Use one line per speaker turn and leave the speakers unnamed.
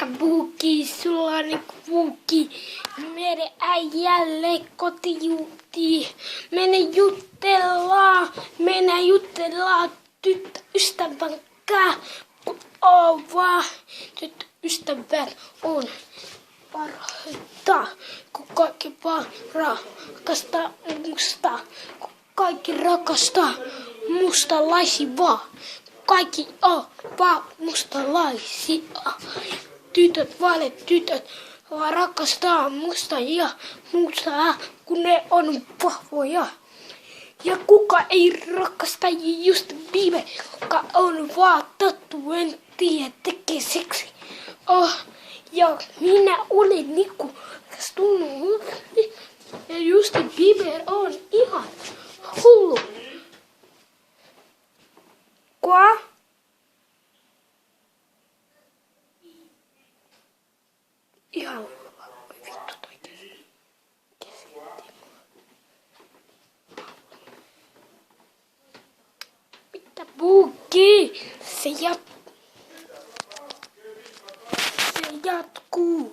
Pikkapuuki, Sulainen Puuki, meidän äijälle kotijuutiin. Mennään jutellaan tyttöystävän kanssa, kun tyttöystävät on parhaita, kun kaikki vaan rakastaa musta, kun kaikki rakastaa mustalaisia vaan. Kaikki on vaan mustalaisia. Tytöt, vaaleat tytöt, rakastaa musta ja mustaa, kun ne on vahvoja. Ja kuka ei rakasta Justin Bieber, joka on vaan tattu, en tiedä, tekee seksi. Ja minä olen Niku, kas tunnu, ja Justin Bieber on ihan hullu. Qua? Ihan hullu. Vittu toi kesitti mua. Mitä Puuki? Se jatkuu.